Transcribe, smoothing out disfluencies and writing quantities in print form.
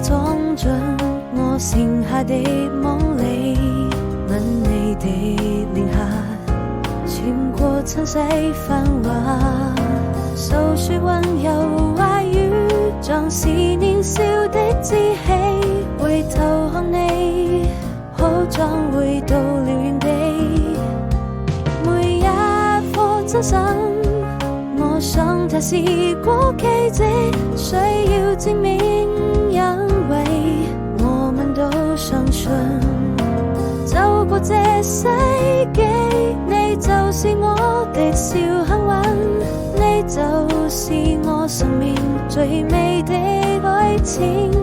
裝進我剩下的夢裡，吻你的臉頰，穿過塵世繁華，訴說溫柔話語，像是年少的志氣。回頭看你，好像回到了原地，每一顆真心，我想它是過奇蹟，需要證明，因為我們都相信，走過這世紀，你就是我的小幸運，你就是我生命最美的愛情。